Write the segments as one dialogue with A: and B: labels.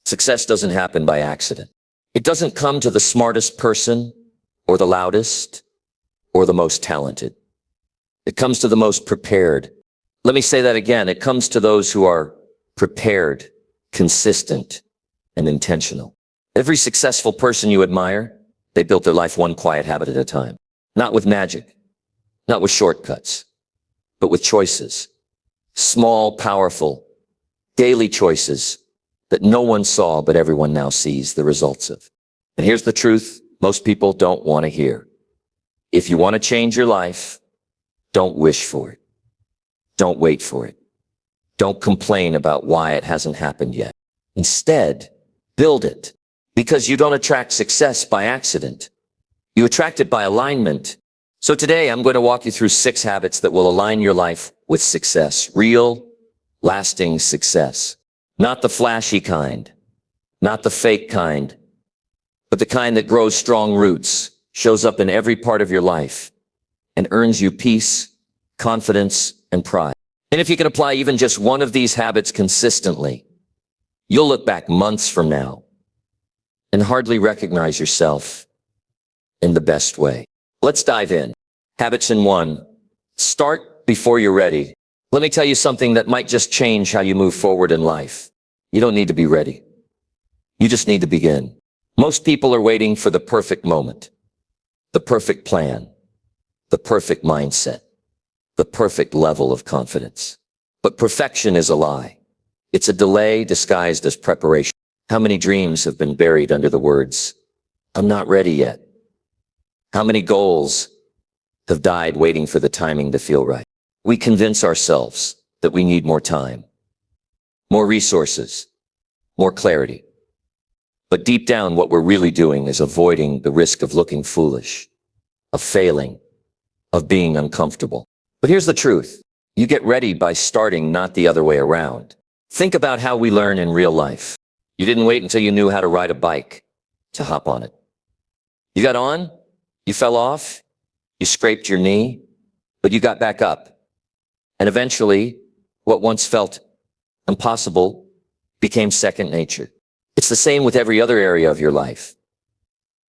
A: Success doesn't happen by accident. It doesn't come to the smartest person or the loudest or the most talented. It comes to the most prepared. Let me say that again. It comes to those who are prepared, consistent, and intentional. Every successful person you admire, they built their life one quiet habit at a time. Not with magic, not with shortcuts, but with choices. Small, powerful, daily choices that no one saw, but everyone now sees the results of. And here's the truth most people don't want to hear. If you want to change your life, don't wish for it. Don't wait for it. Don't complain about why it hasn't happened yet. Instead, build it. Because you don't attract success by accident. You attract it by alignment. So today I'm going to walk you through 6 habits that will align your life with success. Real, lasting success. Not the flashy kind, not the fake kind, but the kind that grows strong roots, shows up in every part of your life, and earns you peace, confidence, and pride. And if you can apply even just one of these habits consistently, you'll look back months from now and hardly recognize yourself in the best way. Let's dive in. Habits in 1. Start before you're ready. Let me tell you something that might just change how you move forward in life. You don't need to be ready. You just need to begin. Most people are waiting for the perfect moment, the perfect plan, the perfect mindset, the perfect level of confidence. But perfection is a lie. It's a delay disguised as preparation. How many dreams have been buried under the words, "I'm not ready yet"? How many goals have died waiting for the timing to feel right? We convince ourselves that we need more time, more resources, more clarity. But deep down, what we're really doing is avoiding the risk of looking foolish, of failing, of being uncomfortable. But here's the truth. You get ready by starting, not the other way around. Think about how we learn in real life. You didn't wait until you knew how to ride a bike to hop on it. You got on, you fell off, you scraped your knee, but you got back up. And eventually, what once felt impossible became second nature. It's the same with every other area of your life.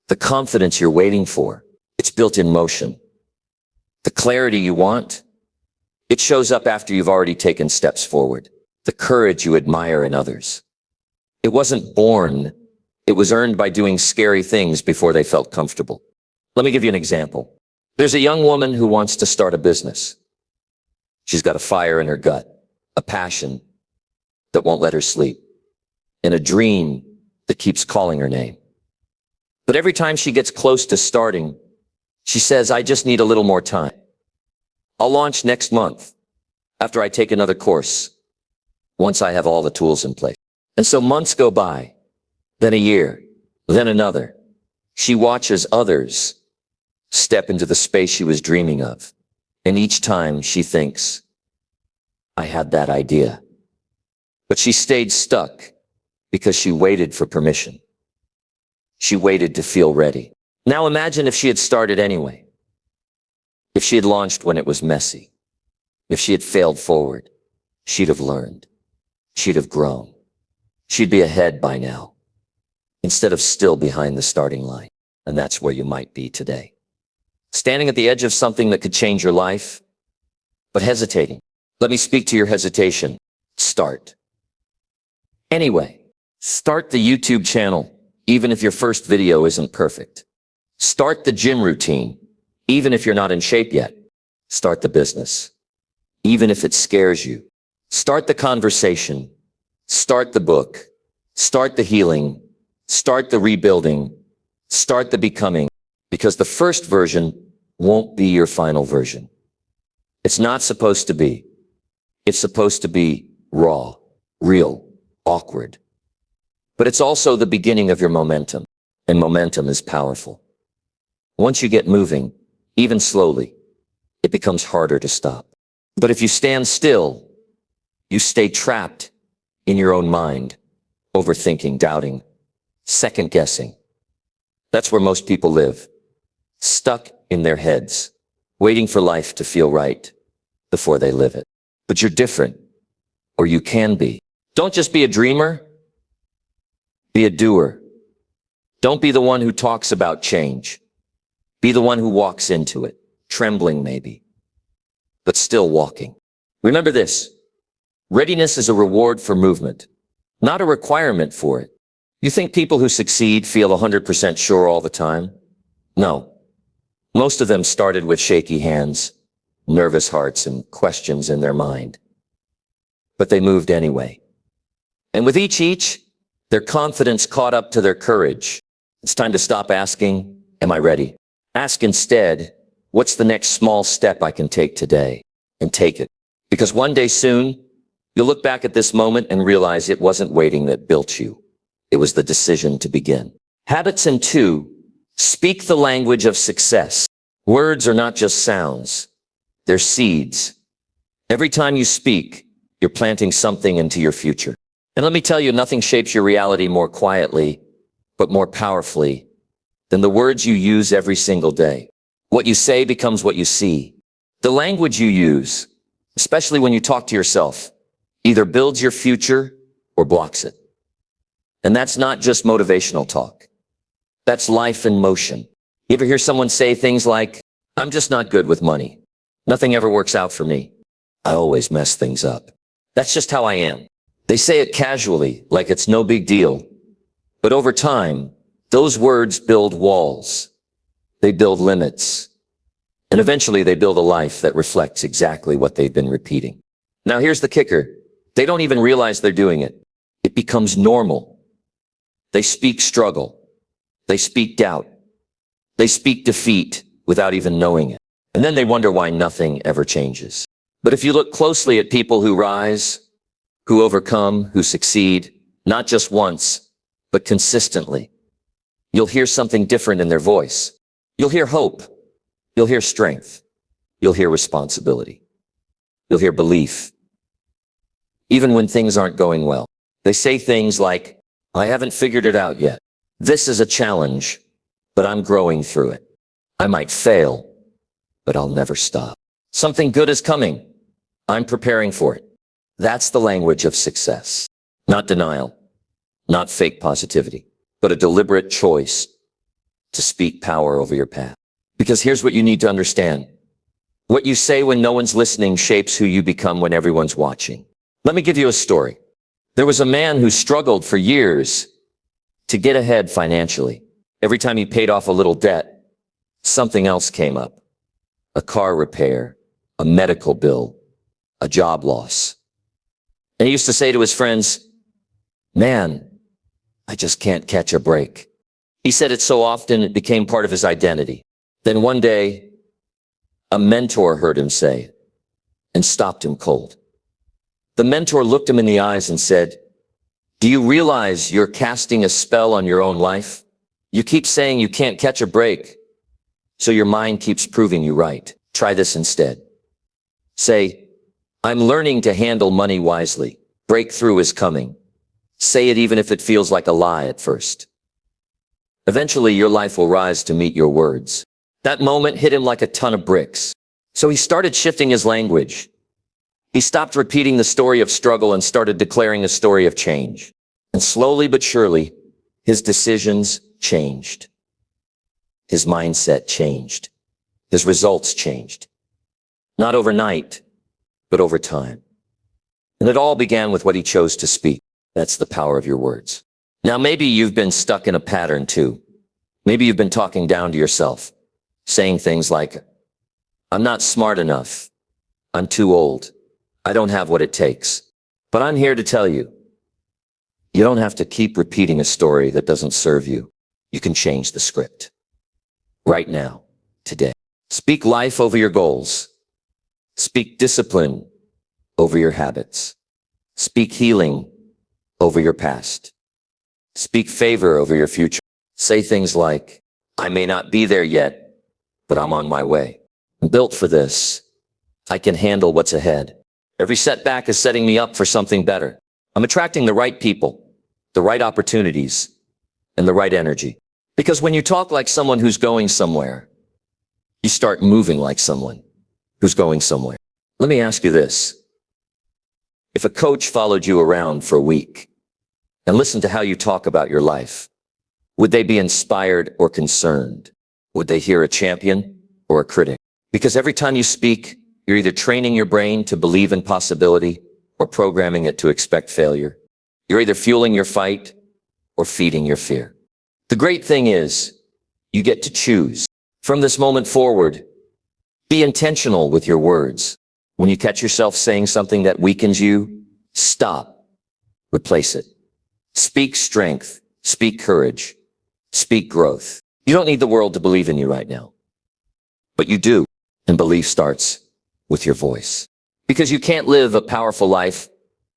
A: The confidence you're waiting for, it's built in motion. The clarity you want, it shows up after you've already taken steps forward. The courage you admire in others, it wasn't born, it was earned by doing scary things before they felt comfortable. Let me give you an example. There's a young woman who wants to start a business. She's got a fire in her gut, a passion that won't let her sleep, and a dream that keeps calling her name. But every time she gets close to starting, she says, "I just need a little more time. I'll launch next month after I take another course, once I have all the tools in place." And so months go by, then a year, then another. She watches others step into the space she was dreaming of. And each time she thinks, "I had that idea." But she stayed stuck because she waited for permission. She waited to feel ready. Now imagine if she had started anyway. If she had launched when it was messy. If she had failed forward, she'd have learned. She'd have grown. She'd be ahead by now, instead of still behind the starting line. And that's where you might be today. Standing at the edge of something that could change your life, but hesitating. Let me speak to your hesitation. Start. Anyway, start the YouTube channel, even if your first video isn't perfect. Start the gym routine, even if you're not in shape yet. Start the business, even if it scares you. Start the conversation. Start the book. Start the healing. Start the rebuilding. Start the becoming. Because the first version won't be your final version. It's not supposed to be. It's supposed to be raw, real, awkward. But it's also the beginning of your momentum. And momentum is powerful. Once you get moving, even slowly, it becomes harder to stop. But if you stand still, you stay trapped in your own mind, overthinking, doubting, second guessing. That's where most people live. Stuck in their heads, waiting for life to feel right before they live it. But you're different, or you can be. Don't just be a dreamer, Be a doer. Don't be the one who talks about change. Be the one who walks into it, trembling maybe, but still walking. Remember this. Readiness is a reward for movement, not a requirement for it. You think people who succeed feel 100% sure all the time? No. Most of them started with shaky hands, nervous hearts, and questions in their mind. But they moved anyway. And with each, their confidence caught up to their courage. It's time to stop asking, am I ready? Ask instead, what's the next small step I can take today? And take it. Because one day soon, you'll look back at this moment and realize it wasn't waiting that built you. It was the decision to begin. Habits and 2, speak the language of success. Words are not just sounds. They're seeds. Every time you speak, you're planting something into your future. And let me tell you, nothing shapes your reality more quietly, but more powerfully than the words you use every single day. What you say becomes what you see. The language you use, especially when you talk to yourself, either builds your future or blocks it. And that's not just motivational talk. That's life in motion. You ever hear someone say things like, I'm just not good with money. Nothing ever works out for me. I always mess things up. That's just how I am. They say it casually, like it's no big deal. But over time, those words build walls. They build limits. And eventually they build a life that reflects exactly what they've been repeating. Now here's the kicker. They don't even realize they're doing it. It becomes normal. They speak struggle. They speak doubt. They speak defeat without even knowing it. And then they wonder why nothing ever changes. But if you look closely at people who rise, who overcome, who succeed, not just once, but consistently, you'll hear something different in their voice. You'll hear hope. You'll hear strength. You'll hear responsibility. You'll hear belief. Even when things aren't going well, they say things like, I haven't figured it out yet. This is a challenge, but I'm growing through it. I might fail, but I'll never stop. Something good is coming. I'm preparing for it. That's the language of success. Not denial, not fake positivity, but a deliberate choice to speak power over your path. Because here's what you need to understand. What you say when no one's listening shapes who you become when everyone's watching. Let me give you a story. There was a man who struggled for years to get ahead financially. Every time he paid off a little debt, something else came up. A car repair, a medical bill, a job loss. And he used to say to his friends, man, I just can't catch a break. He said it so often it became part of his identity. Then one day, a mentor heard him say it and stopped him cold. The mentor looked him in the eyes and said, do you realize you're casting a spell on your own life? You keep saying you can't catch a break, so your mind keeps proving you right. Try this instead. Say, I'm learning to handle money wisely. Breakthrough is coming. Say it even if it feels like a lie at first. Eventually, your life will rise to meet your words. That moment hit him like a ton of bricks. So he started shifting his language. He stopped repeating the story of struggle and started declaring a story of change. And slowly but surely, his decisions changed. His mindset changed. His results changed. Not overnight, but over time. And it all began with what he chose to speak. That's the power of your words. Now, maybe you've been stuck in a pattern too. Maybe you've been talking down to yourself, saying things like, I'm not smart enough. I'm too old. I don't have what it takes. But I'm here to tell you, you don't have to keep repeating a story that doesn't serve you. You can change the script. Right now, today. Speak life over your goals. Speak discipline over your habits. Speak healing over your past. Speak favor over your future. Say things like, I may not be there yet, but I'm on my way. I'm built for this. I can handle what's ahead. Every setback is setting me up for something better. I'm attracting the right people, the right opportunities, and the right energy. Because when you talk like someone who's going somewhere, you start moving like someone who's going somewhere. Let me ask you this. If a coach followed you around for a week and listen to how you talk about your life. Would they be inspired or concerned? Would they hear a champion or a critic? Because every time you speak, you're either training your brain to believe in possibility or programming it to expect failure. You're either fueling your fight or feeding your fear. The great thing is, you get to choose. From this moment forward, be intentional with your words. When you catch yourself saying something that weakens you, stop. Replace it. Speak strength. Speak courage. Speak growth. You don't need the world to believe in you right now. But you do. And belief starts with your voice. Because you can't live a powerful life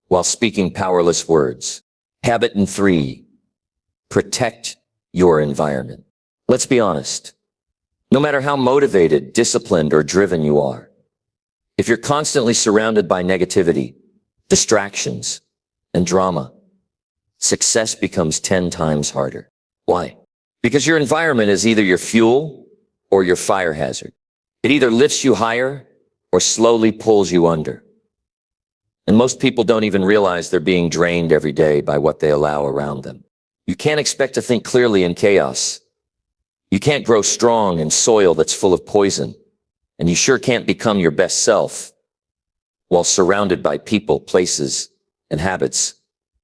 A: while speaking powerless words. Habit 3. Protect your environment. Let's be honest. No matter how motivated, disciplined, or driven you are, if you're constantly surrounded by negativity, distractions, and drama, success becomes 10 times harder. Why? Because your environment is either your fuel or your fire hazard. It either lifts you higher or slowly pulls you under. And most people don't even realize they're being drained every day by what they allow around them. You can't expect to think clearly in chaos. You can't grow strong in soil that's full of poison. And you sure can't become your best self while surrounded by people, places, and habits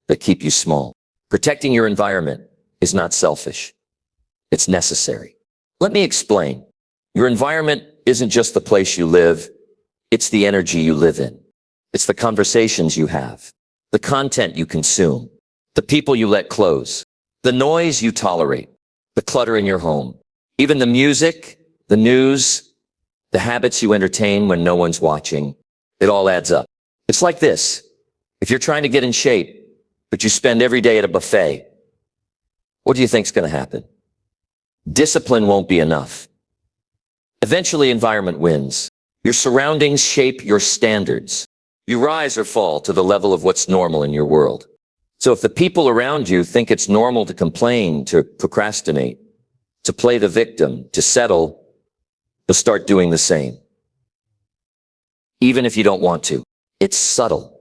A: that keep you small. Protecting your environment is not selfish. It's necessary. Let me explain. Your environment isn't just the place you live. It's the energy you live in. It's the conversations you have, the content you consume, the people you let close, the noise you tolerate, the clutter in your home, even the music, the news, the habits you entertain when no one's watching. It all adds up. It's like this. If you're trying to get in shape, but you spend every day at a buffet, what do you think's going to happen? Discipline won't be enough. Eventually, environment wins. Your surroundings shape your standards. You rise or fall to the level of what's normal in your world. So if the people around you think it's normal to complain, to procrastinate, to play the victim, to settle, you'll start doing the same. Even if you don't want to. It's subtle.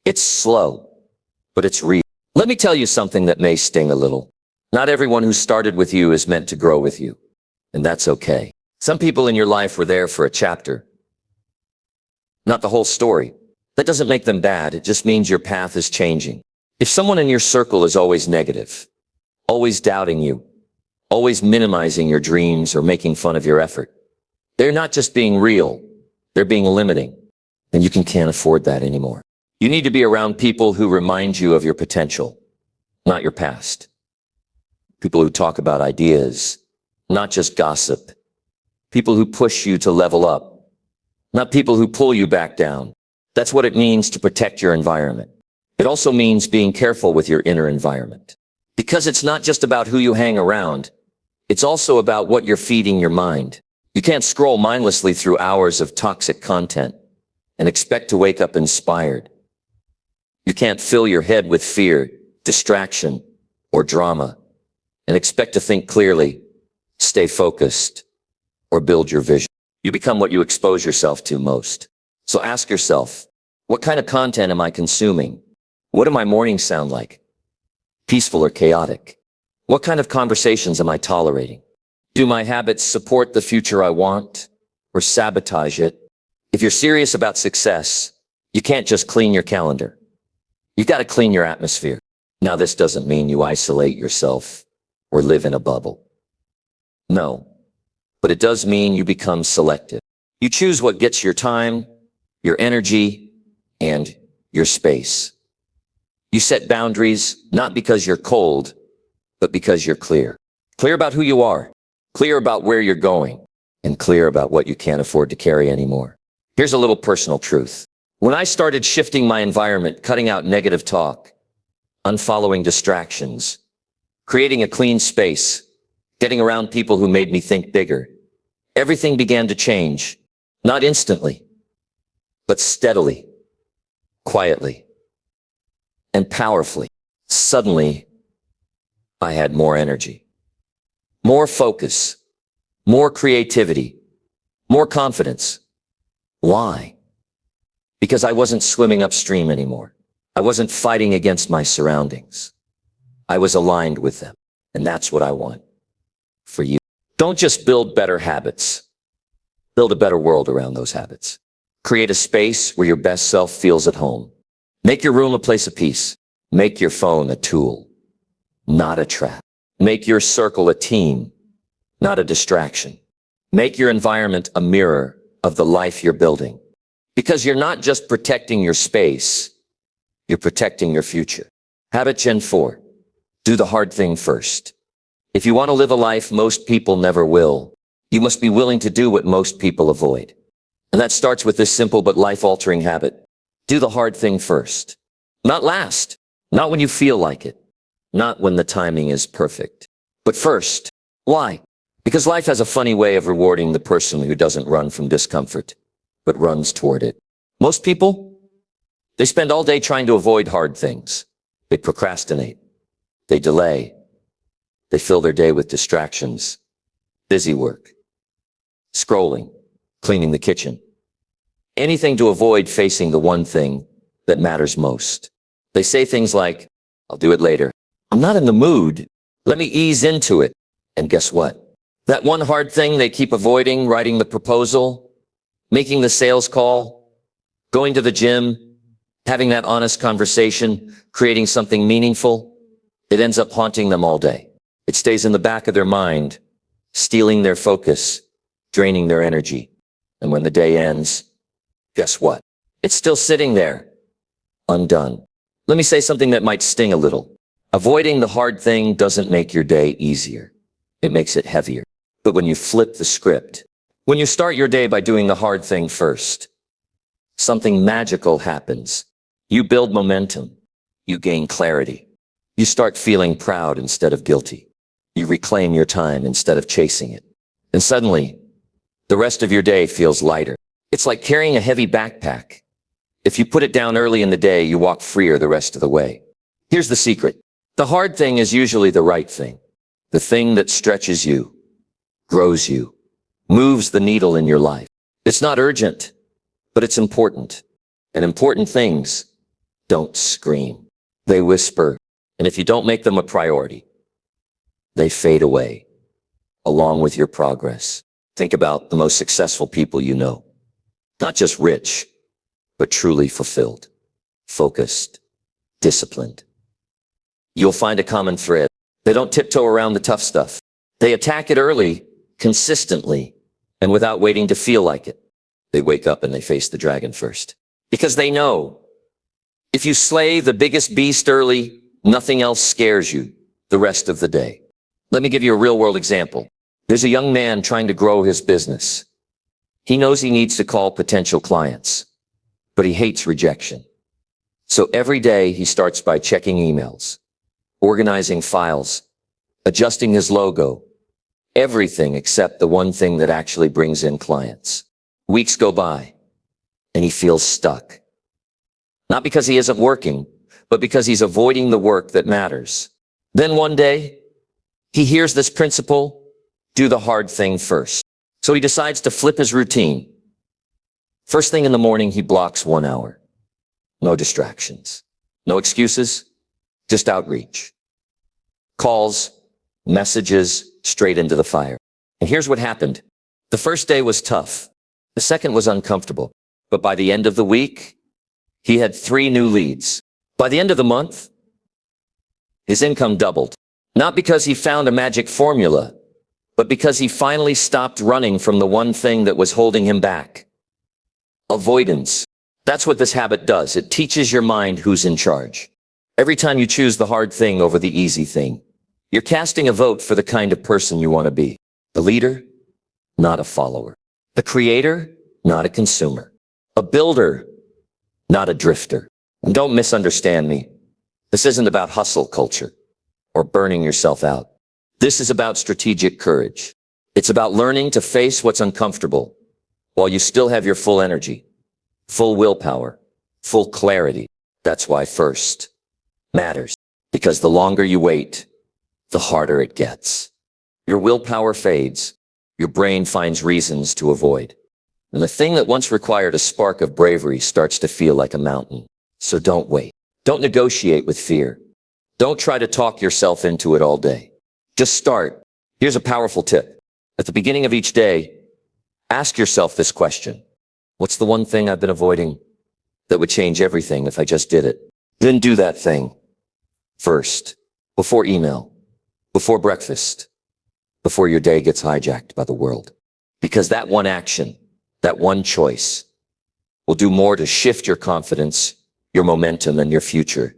A: It's slow, but it's real. Let me tell you something that may sting a little. Not everyone who started with you is meant to grow with you, and that's okay. Some people in your life were there for a chapter, not the whole story. That doesn't make them bad. It just means your path is changing. If someone in your circle is always negative, always doubting you, always minimizing your dreams or making fun of your effort, they're not just being real, they're being limiting, and you can't afford that anymore. You need to be around people who remind you of your potential, not your past. People who talk about ideas, not just gossip. People who push you to level up, not people who pull you back down. That's what it means to protect your environment. It also means being careful with your inner environment. Because it's not just about who you hang around, it's also about what you're feeding your mind. You can't scroll mindlessly through hours of toxic content and expect to wake up inspired. You can't fill your head with fear, distraction, or drama and expect to think clearly, stay focused, or build your vision. You become what you expose yourself to most. So ask yourself, what kind of content am I consuming? What do my mornings sound like? Peaceful or chaotic? What kind of conversations am I tolerating? Do my habits support the future I want or sabotage it? If you're serious about success, you can't just clean your calendar. You've got to clean your atmosphere. Now, this doesn't mean you isolate yourself or live in a bubble. No, but it does mean you become selective. You choose what gets your time, your energy, and your space. You set boundaries, not because you're cold, but because you're clear. Clear about who you are, clear about where you're going, and clear about what you can't afford to carry anymore. Here's a little personal truth. When I started shifting my environment, cutting out negative talk, unfollowing distractions, creating a clean space, getting around people who made me think bigger, everything began to change, not instantly, but steadily, quietly, and powerfully. Suddenly, I had more energy, more focus, more creativity, more confidence. Why? Because I wasn't swimming upstream anymore. I wasn't fighting against my surroundings. I was aligned with them. And that's what I want for you. Don't just build better habits. Build a better world around those habits. Create a space where your best self feels at home. Make your room a place of peace. Make your phone a tool, not a trap. Make your circle a team, not a distraction. Make your environment a mirror of the life you're building. Because you're not just protecting your space, you're protecting your future. Habit Gen 4. Do the hard thing first. If you want to live a life most people never will, you must be willing to do what most people avoid. And that starts with this simple but life-altering habit. Do the hard thing first. Not last. Not when you feel like it. Not when the timing is perfect. But first. Why? Because life has a funny way of rewarding the person who doesn't run from discomfort, but runs toward it. Most people, they spend all day trying to avoid hard things. They procrastinate. They delay. They fill their day with distractions, busy work, scrolling, cleaning the kitchen. Anything to avoid facing the one thing that matters most. They say things like, I'll do it later. I'm not in the mood. Let me ease into it. And guess what? That one hard thing they keep avoiding, writing the proposal, making the sales call, going to the gym, having that honest conversation, creating something meaningful, it ends up haunting them all day. It stays in the back of their mind, stealing their focus, draining their energy. And when the day ends, guess what? It's still sitting there, undone. Let me say something that might sting a little. Avoiding the hard thing doesn't make your day easier. It makes it heavier. But when you flip the script, when you start your day by doing the hard thing first, something magical happens. You build momentum. You gain clarity. You start feeling proud instead of guilty. You reclaim your time instead of chasing it. And suddenly, the rest of your day feels lighter. It's like carrying a heavy backpack. If you put it down early in the day, you walk freer the rest of the way. Here's the secret. The hard thing is usually the right thing. The thing that stretches you, grows you, moves the needle in your life. It's not urgent, but it's important. And important things don't scream. They whisper. And if you don't make them a priority, they fade away, along with your progress. Think about the most successful people you know. Not just rich, but truly fulfilled, focused, disciplined. You'll find a common thread. They don't tiptoe around the tough stuff. They attack it early, consistently, and without waiting to feel like it. They wake up and they face the dragon first. Because they know, if you slay the biggest beast early, nothing else scares you the rest of the day. Let me give you a real-world example. There's a young man trying to grow his business. He knows he needs to call potential clients, but he hates rejection. So every day he starts by checking emails, organizing files, adjusting his logo, everything except the one thing that actually brings in clients. Weeks go by, and he feels stuck. Not because he isn't working, but because he's avoiding the work that matters. Then one day, he hears this principle, do the hard thing first. So he decides to flip his routine. First thing in the morning, he blocks 1 hour. No distractions. No excuses, just outreach. Calls, messages, straight into the fire. And here's what happened. The first day was tough. The second was uncomfortable. But by the end of the week, he had 3 new leads. By the end of the month, his income doubled. Not because he found a magic formula, but because he finally stopped running from the one thing that was holding him back. Avoidance. That's what this habit does. It teaches your mind who's in charge. Every time you choose the hard thing over the easy thing, you're casting a vote for the kind of person you want to be. The leader, not a follower. The creator, not a consumer. A builder, not a drifter. And don't misunderstand me. This isn't about hustle culture or burning yourself out. This is about strategic courage. It's about learning to face what's uncomfortable while you still have your full energy, full willpower, full clarity. That's why first matters. Because the longer you wait, the harder it gets. Your willpower fades. Your brain finds reasons to avoid. And the thing that once required a spark of bravery starts to feel like a mountain. So don't wait. Don't negotiate with fear. Don't try to talk yourself into it all day. Just start. Here's a powerful tip. At the beginning of each day, ask yourself this question. What's the one thing I've been avoiding that would change everything if I just did it? Then do that thing first, before email, before breakfast, before your day gets hijacked by the world. Because that one action, that one choice will do more to shift your confidence, your momentum, and your future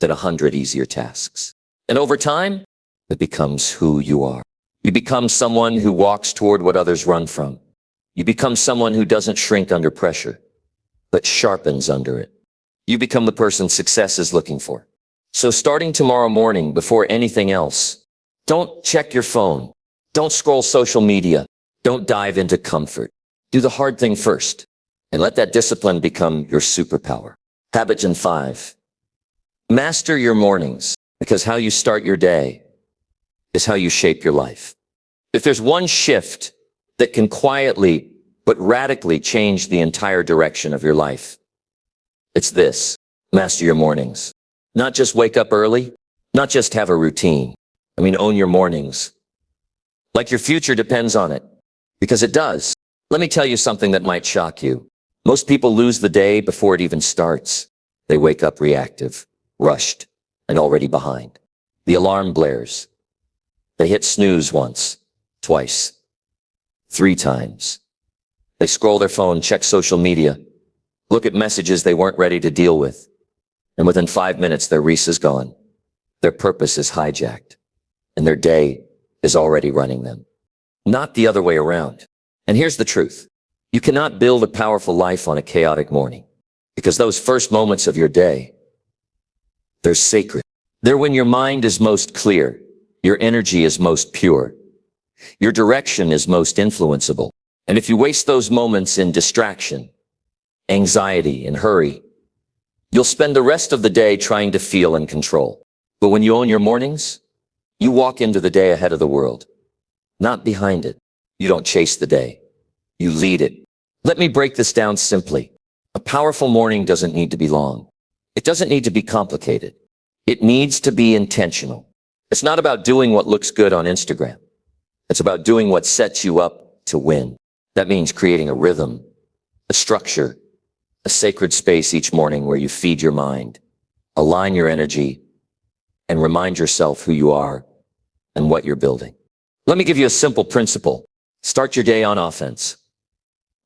A: than 100 easier tasks. And over time, it becomes who you are. You become someone who walks toward what others run from. You become someone who doesn't shrink under pressure, but sharpens under it. You become the person success is looking for. So starting tomorrow morning, before anything else, don't check your phone. Don't scroll social media. Don't dive into comfort. Do the hard thing first, and let that discipline become your superpower. Habit 5. Master your mornings, because how you start your day is how you shape your life. If there's one shift that can quietly but radically change the entire direction of your life, it's this: master your mornings. Not just wake up early, not just have a routine. Own your mornings. Like your future depends on it, because it does. Let me tell you something that might shock you. Most people lose the day before it even starts. They wake up reactive, rushed, and already behind. The alarm blares. They hit snooze once, twice, 3 times. They scroll their phone, check social media, look at messages they weren't ready to deal with. And within 5 minutes, their race is gone. Their purpose is hijacked, and their day is already running them. Not the other way around. And here's the truth. You cannot build a powerful life on a chaotic morning, because those first moments of your day, they're sacred. They're when your mind is most clear, your energy is most pure, your direction is most influenceable. And if you waste those moments in distraction, anxiety, and hurry, you'll spend the rest of the day trying to feel and control. But when you own your mornings, you walk into the day ahead of the world, not behind it. You don't chase the day. You lead it. Let me break this down simply. A powerful morning doesn't need to be long. It doesn't need to be complicated. It needs to be intentional. It's not about doing what looks good on Instagram. It's about doing what sets you up to win. That means creating a rhythm, a structure, a sacred space each morning where you feed your mind, align your energy, and remind yourself who you are and what you're building. Let me give you a simple principle. Start your day on offense,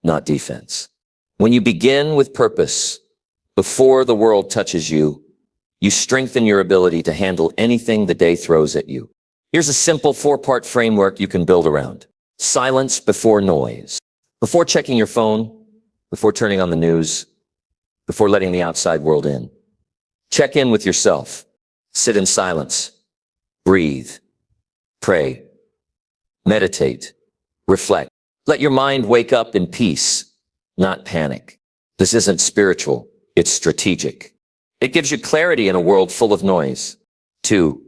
A: not defense. When you begin with purpose, before the world touches you, you strengthen your ability to handle anything the day throws at you. Here's a simple 4-part framework you can build around. Silence before noise. Before checking your phone, before turning on the news, before letting the outside world in. Check in with yourself. Sit in silence. Breathe. Pray. Meditate. Reflect. Let your mind wake up in peace, not panic. This isn't spiritual, it's strategic. It gives you clarity in a world full of noise. 2,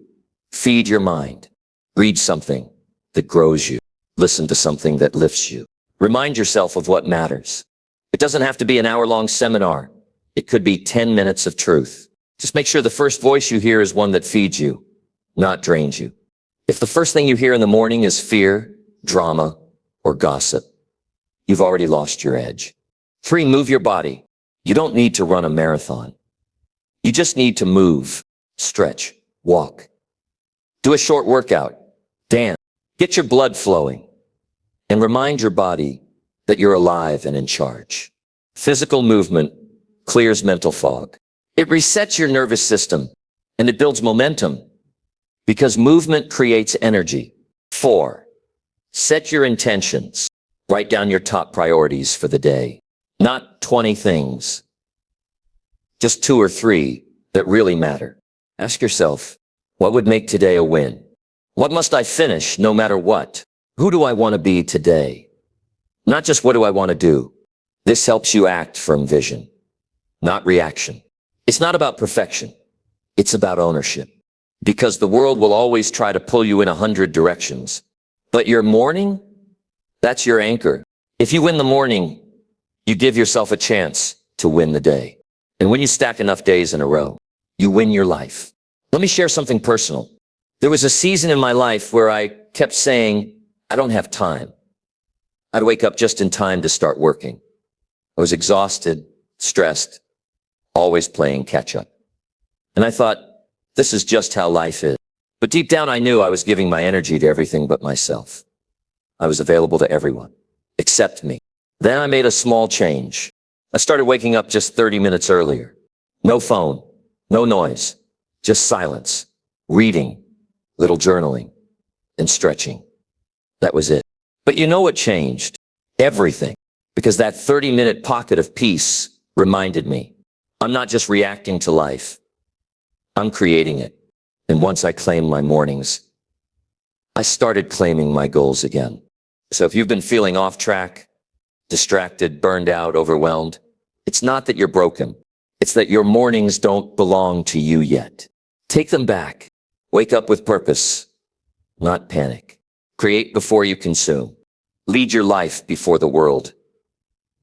A: feed your mind. Read something that grows you. Listen to something that lifts you. Remind yourself of what matters. It doesn't have to be an hour-long seminar. It could be 10 minutes of truth. Just make sure the first voice you hear is one that feeds you, not drains you. If the first thing you hear in the morning is fear, drama, or gossip, you've already lost your edge. 3, move your body. You don't need to run a marathon. You just need to move, stretch, walk. Do a short workout, dance, get your blood flowing, and remind your body that you're alive and in charge. Physical movement clears mental fog. It resets your nervous system, and it builds momentum, because movement creates energy. 4, set your intentions. Write down your top priorities for the day. Not 20 things, just 2 or 3 that really matter. Ask yourself, what would make today a win? What must I finish no matter what? Who do I want to be today? Not just what do I want to do. This helps you act from vision, not reaction. It's not about perfection. It's about ownership. Because the world will always try to pull you in 100 directions. But your morning, that's your anchor. If you win the morning, you give yourself a chance to win the day. And when you stack enough days in a row, you win your life. Let me share something personal. There was a season in my life where I kept saying, I don't have time. I'd wake up just in time to start working. I was exhausted, stressed, always playing catch up. And I thought, this is just how life is. But deep down, I knew I was giving my energy to everything but myself. I was available to everyone, except me. Then I made a small change. I started waking up just 30 minutes earlier. No phone, no noise, just silence, reading, little journaling, and stretching. That was it. But you know what changed? Everything. Because that 30-minute pocket of peace reminded me, I'm not just reacting to life. I'm creating it. And once I claimed my mornings, I started claiming my goals again. So if you've been feeling off track, distracted, burned out, overwhelmed, it's not that you're broken. It's that your mornings don't belong to you yet. Take them back. Wake up with purpose, not panic. Create before you consume. Lead your life before the world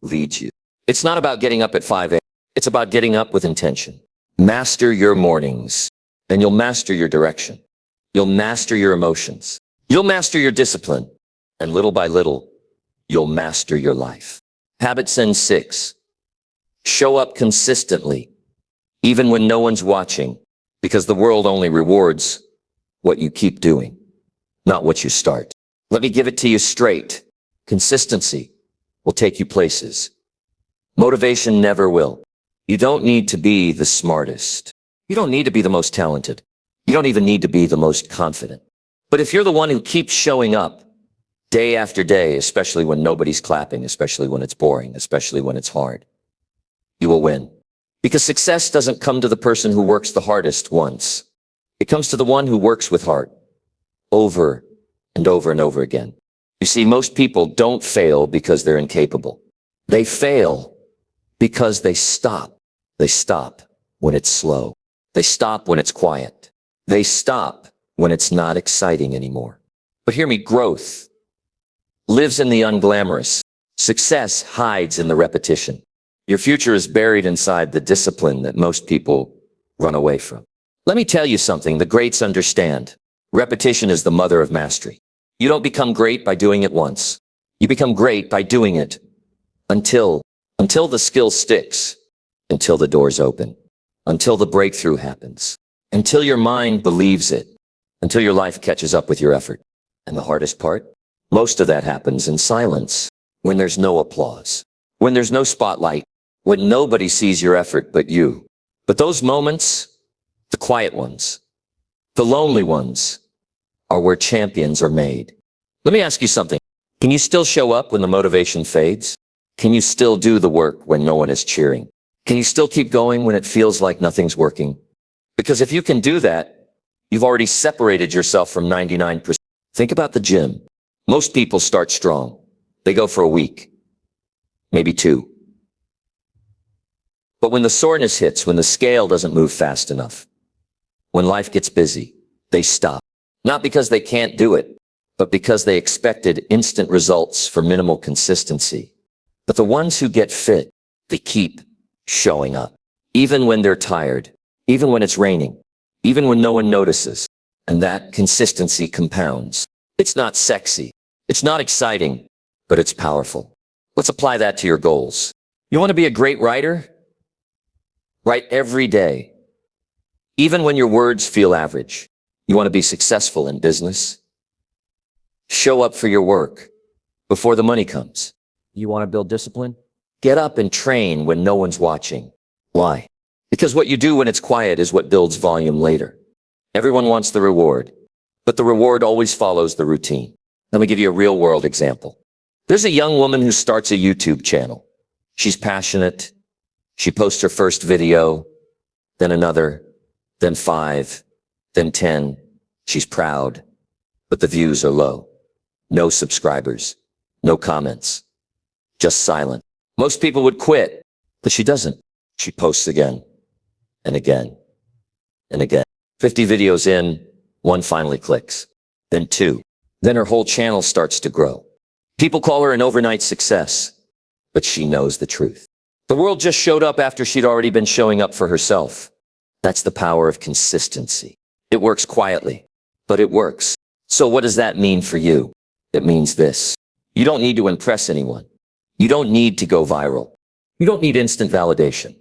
A: leads you. It's not about getting up at 5 a.m. It's about getting up with intention. Master your mornings, and you'll master your direction. You'll master your emotions. You'll master your discipline. And little by little, you'll master your life. Habit Sin 6. Show up consistently, even when no one's watching, because the world only rewards what you keep doing, not what you start. Let me give it to you straight. Consistency will take you places. Motivation never will. You don't need to be the smartest. You don't need to be the most talented. You don't even need to be the most confident. But if you're the one who keeps showing up day after day, especially when nobody's clapping, especially when it's boring, especially when it's hard, you will win. Because success doesn't come to the person who works the hardest once. It comes to the one who works with heart over and over and over again. You see, most people don't fail because they're incapable. They fail because they stop. They stop when it's slow. They stop when it's quiet. They stop when it's not exciting anymore. But hear me, growth lives in the unglamorous. Success hides in the repetition. Your future is buried inside the discipline that most people run away from. Let me tell you something the greats understand. Repetition is the mother of mastery. You don't become great by doing it once. You become great by doing it until the skill sticks, until the doors open, until the breakthrough happens, until your mind believes it, until your life catches up with your effort. And the hardest part? Most of that happens in silence, when there's no applause, when there's no spotlight, when nobody sees your effort but you. But those moments, the quiet ones, the lonely ones, are where champions are made. Let me ask you something. Can you still show up when the motivation fades? Can you still do the work when no one is cheering? Can you still keep going when it feels like nothing's working? Because if you can do that, you've already separated yourself from 99%. Think about the gym. Most people start strong. They go for a week, maybe 2. But when the soreness hits, when the scale doesn't move fast enough, when life gets busy, they stop. Not because they can't do it, but because they expected instant results for minimal consistency. But the ones who get fit, they keep showing up. Even when they're tired, even when it's raining, even when no one notices. And that consistency compounds. It's not sexy. It's not exciting, but it's powerful. Let's apply that to your goals. You want to be a great writer? Write every day. Even when your words feel average. You want to be successful in business? Show up for your work before the money comes. You want to build discipline? Get up and train when no one's watching. Why? Because what you do when it's quiet is what builds volume later. Everyone wants the reward, but the reward always follows the routine. Let me give you a real-world example. There's a young woman who starts a YouTube channel. She's passionate. She posts her first video, then another, then 5, then 10. She's proud, but the views are low. No subscribers, no comments, just silent. Most people would quit, but she doesn't. She posts again and again and again. 50 videos in, 1 finally clicks, then 2. Then her whole channel starts to grow. People call her an overnight success, but she knows the truth. The world just showed up after she'd already been showing up for herself. That's the power of consistency. It works quietly, but it works. So what does that mean for you? It means this. You don't need to impress anyone. You don't need to go viral. You don't need instant validation.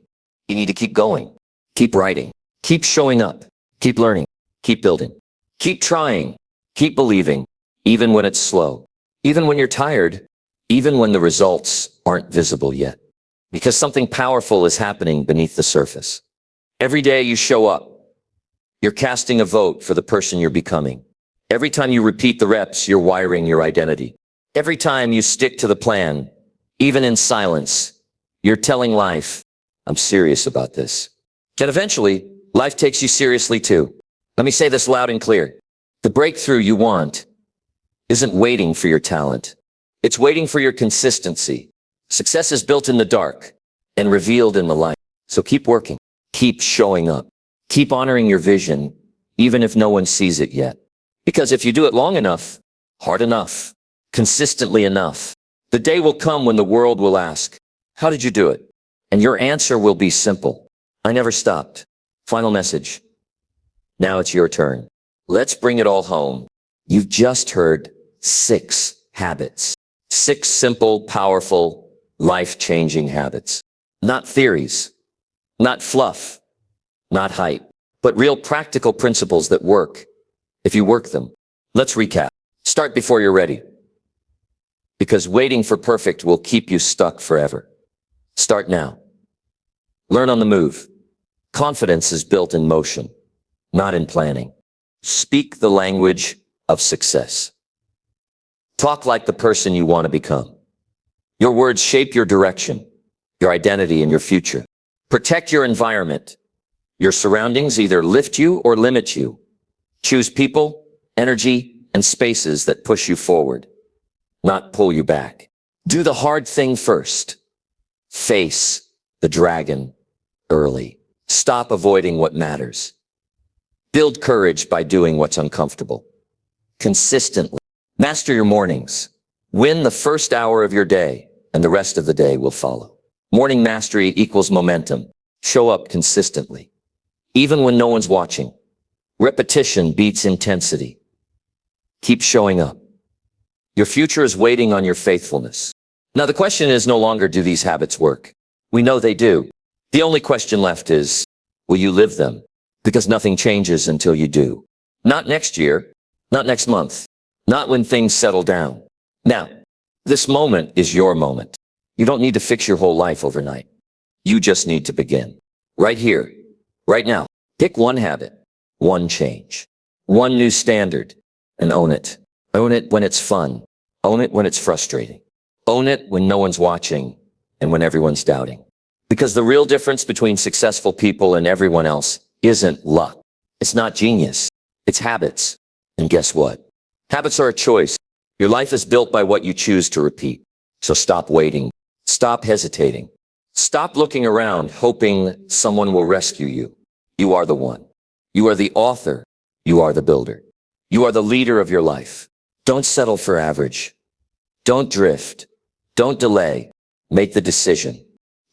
A: You need to keep going, keep writing, keep showing up, keep learning, keep building, keep trying, keep believing, even when it's slow, even when you're tired, even when the results aren't visible yet. Because something powerful is happening beneath the surface. Every day you show up, you're casting a vote for the person you're becoming. Every time you repeat the reps, you're wiring your identity. Every time you stick to the plan, even in silence, you're telling life, I'm serious about this. And eventually, life takes you seriously too. Let me say this loud and clear. The breakthrough you want isn't waiting for your talent. It's waiting for your consistency. Success is built in the dark and revealed in the light. So keep working, keep showing up, keep honoring your vision, even if no one sees it yet. Because if you do it long enough, hard enough, consistently enough, the day will come when the world will ask, how did you do it? And your answer will be simple. I never stopped. Final message. Now it's your turn. Let's bring it all home. You've just heard 6 habits. 6 simple, powerful, life-changing habits. Not theories, not fluff, not hype, but real practical principles that work if you work them. Let's recap. Start before you're ready. Because waiting for perfect will keep you stuck forever. Start now. Learn on the move. Confidence is built in motion, not in planning. Speak the language of success. Talk like the person you want to become. Your words shape your direction, your identity, and your future. Protect your environment. Your surroundings either lift you or limit you. Choose people, energy, and spaces that push you forward, not pull you back. Do the hard thing first. Face the dragon early. Stop avoiding what matters. Build courage by doing what's uncomfortable. Consistently. Master your mornings. Win the first hour of your day, and the rest of the day will follow. Morning mastery equals momentum. Show up consistently, even when no one's watching. Repetition beats intensity. Keep showing up. Your future is waiting on your faithfulness. Now the question is no longer, do these habits work? We know they do. The only question left is, will you live them? Because nothing changes until you do. Not next year, not next month, not when things settle down. Now, this moment is your moment. You don't need to fix your whole life overnight. You just need to begin. Right here, right now. Pick one habit, one change, one new standard, and own it. Own it when it's fun. Own it when it's frustrating. Own it when no one's watching and when everyone's doubting. Because the real difference between successful people and everyone else isn't luck. It's not genius. It's habits. And guess what? Habits are a choice. Your life is built by what you choose to repeat. So stop waiting. Stop hesitating. Stop looking around, hoping someone will rescue you. You are the one. You are the author. You are the builder. You are the leader of your life. Don't settle for average. Don't drift. Don't delay. Make the decision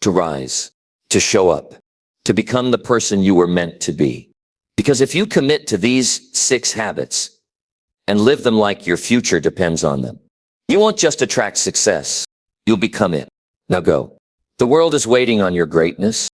A: to rise, to show up, to become the person you were meant to be. Because if you commit to these 6 habits and live them like your future depends on them, you won't just attract success. You'll become it. Now go. The world is waiting on your greatness.